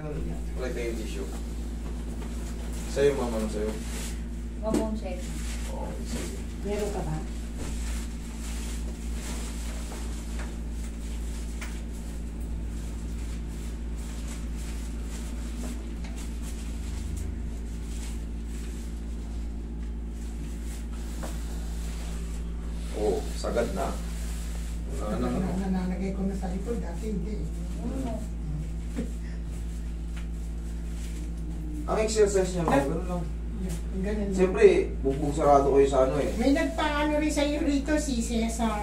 Wala tayong tissue. Sa'yo, mama, ano sa'yo? Wabong check. Oo, sige. Meron ka ba? Oo, sagad na. Wala na, ano. Nananagay ko na sa likod, dati hindi. Ang exercise niya, mga gano'n lang. Ganun lang. Siyempre, bubong sarado kayo sa ano eh. May nagpaano rin sa'yo rito si Cesar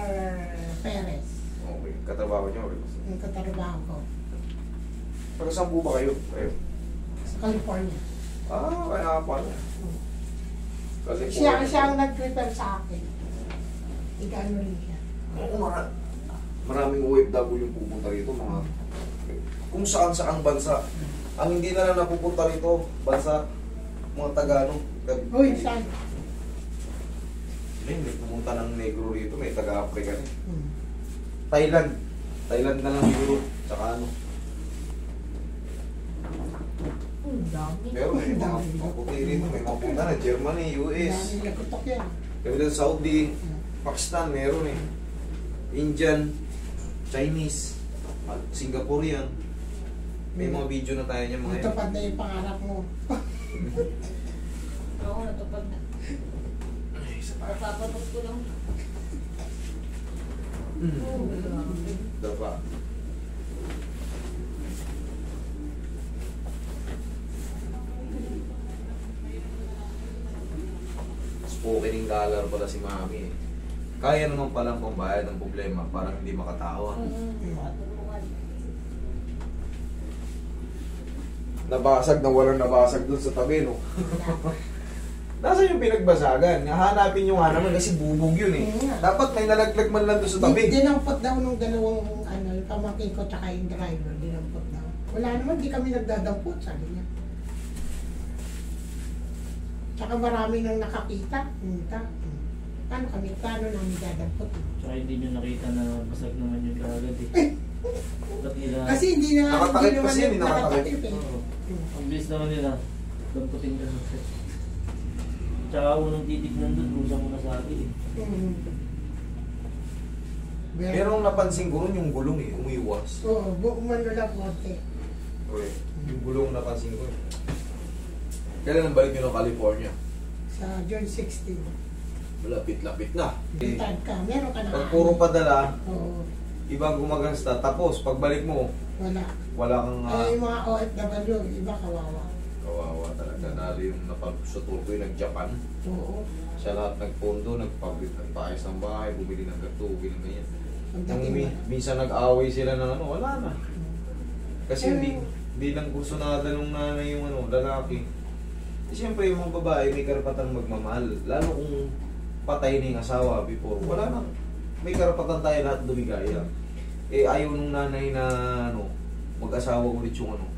Perez. Okay, katrabaho niyo. Yung katrabaho ko. Pero saan po ba kayo? Kayo? Sa California. Ah, kaya pala. Kasi Siya ang nag-prepare sa akin. Igano rin siya. Oo, maraming OFW yung pupunta rito, mga kung saan bansa. Ang hindi na lang napupunta rito, bansa, mga Tagano. Uy, saan? May pumunta ng negro rito, may taga-Africa rin. Hmm. Thailand. Thailand na lang siguro, tsaka ano. Dami. Pero may mga pupunta rito, may mga pupunta na Germany, US. Dami nagutok yan. Kami din sa Saudi, Pakistan, meron eh. Indian, Chinese, Singaporean. May mga video na tayo niya mga yun. Natupad na yung pangarap mo. Oo, natupad na. Ay, isa pa. Papapatok ko lang. Oo, grabe. Dapa. Spoken dollar pala si mami eh. Kaya naman palang pambayad ng problema, parang hindi makatawa. Matulungan. Nabasag na walang nabasag dun sa tabi, no? Nasaan yung pinagbasagan? Hanapin nyo nga naman kasi bubog yun eh. Dapat may nalaglag man lang dun sa tabi. Dinampot daw nung dalawang yung pamangkin ko tsaka yung driver, dinampot daw. Wala naman, di kami nagdadampot, sabi niya. Tsaka marami nang nakakita. Paano namin dadampot? Tsaka hindi nyo nakita na basag naman yung kagad eh. Ba't nila? Kasi hindi Nakatakip naman kasi, hindi nakatakip. eh. Oo. Ang bilis naman nila. Damputin ka sa set. Tsaka unang titignan doon, kung saan mo nasagi eh. Pero ang napansin ko rin yung gulong eh, umiwas. Oo, umano lang konti. Okay. Yung gulong napansin ko eh. Kailan ang balik nyo ng California? Sa June 16. Malapit-lapit na. Bintad ka, meron ka na. Pag puro padala, Oo, ibang gumagasta. Tapos, pagbalik mo, wala. wala kang Ay, yung mga OFW, iba kawawa. kawawa talaga. Dali yung napag-sutur ko yung nag-Japan. Oo. Siya lahat nagpondo, nagpaayos ng bahay, bumili ng gato, bumili ng ganyan. Nung Pagdating na. minsan nag-away sila ng ano, wala na. Kasi hindi lang gusto na nung nanay yung ano, lalaki. Siyempre yung mga babae may karapatan magmamahal. Lalo kung patay na yung asawa before. Wala na. May karapatan tayo lahat dumigaya. Eh ayaw nung nanay na ano, mag-asawa ulit yung ano.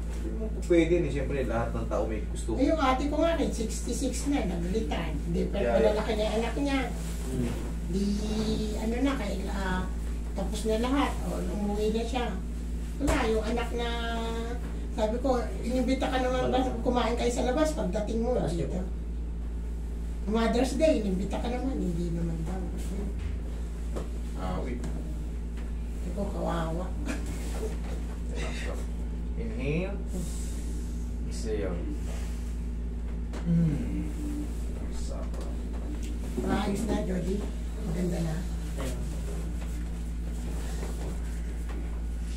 Hindi mo po pwede eh. Siyempre lahat ng tao may gusto. Eh, yung ate ko nga rin, 66 na, nag-retire. Hindi, pero Yeah, malalaki na yung anak niya. Di, ano na, tapos na lahat. O, umuwi na siya. Wala, yung anak na, sabi ko, inibita ka naman ba, kumain kayo sa labas pagdating mo dito. Mother's Day, inibita ka naman, hindi naman daw. Wait. Hindi ko kawawa. Inhale. Exhale. Sapa. Maayos na, Jody. Maganda na.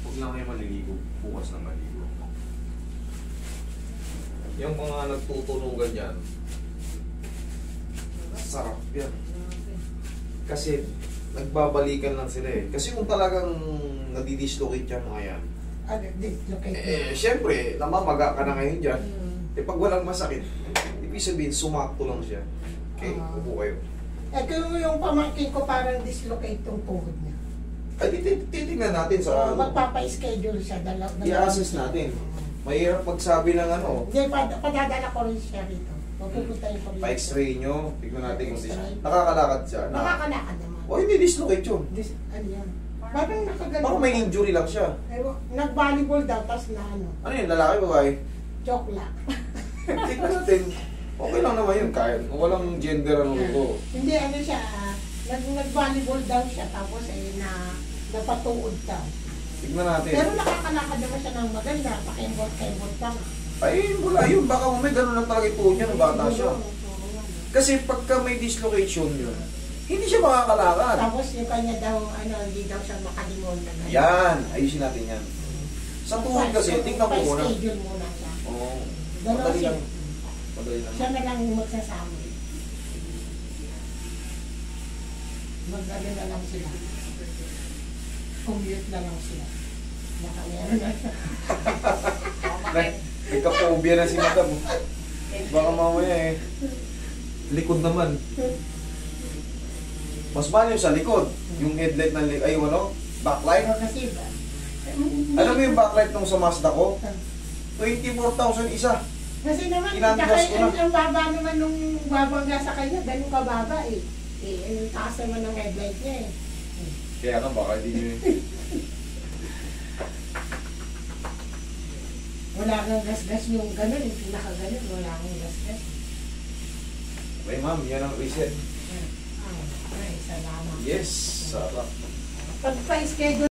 Huwag lang kayo maliligo. Bukas na maligo. Yung mga nagtutunugan yan, sarap yan. Kasi nagbabalikan lang sila eh. Kasi kung talagang nadidislocate yan mga yan, Ano, dislocate. syempre, namamaga ka na ngayon dyan. Eh pag walang masakit, ibig sabihin, sumakto lang siya. Okay, upo kayo. Eh, kung yung pamangkin ko parang dislocate yung tuhod niya. Ay, titignan natin sa Magpapa-schedule siya. i-assess natin. Mahirap magsabi ng ano. Hindi, padadala ko rin siya rito. Magpupunta yung ko rito. Pa-x-ray nyo, tignan natin kung nakakalalakad siya. Nakakalakad naman. O hindi dislocate yun. Ano yan? Parang nakaganon. Baka may injury lang siya. Nag-volleyball daw, tapos na ano, Ano yun, lalaki, babae? joke lang. Tingnan natin. Okay lang naman yun, kahit walang gender ano ito. Hindi, ano siya, nag-volleyball daw siya, tapos napatuod daw. Tignan natin. Pero nakakalakad naman siya ng maganda, pakimbot-kimbot pa nga. Ay, wala yun. Baka may ganun lang talaga ito niya nung bata siya. Kasi pagka may dislocation yun, hindi siya makakalakad. Tapos yung kanya daw, hindi daw siya makalimon na ganyan. Yan, ayusin natin yan. Sa tuhod kasi, tingnan ko muna. Pa-schedule muna siya. Oo. Dalawa Madali siya. lang. Madali lang. Siya na lang yung magsasama. Mag-ano na lang sila. Commute na lang sila. Baka meron na siya. Nagka-phobia na si Madam. Baka mamaya eh. Likod naman. Mas mahal yung sa likod. Yung headlight ng likod. Ay, ano? Backlight. Pero kasi ba? Alam mo yung backlight nung sa Mazda ko? 24,000 isa. Kasi naman, Kinandas ko na. ang baba naman nung babangga sa kanya, ganun kababa eh. Ang taas naman ng headlight niya eh. Kaya ano, baka hindi nyo Wala kang gas-gas yung ganun, yung pinaka-ganun, wala kang gas-gas. Okay ma'am, yan ang reset. Ay, salamat. Yes, sarap. Pag pa-schedule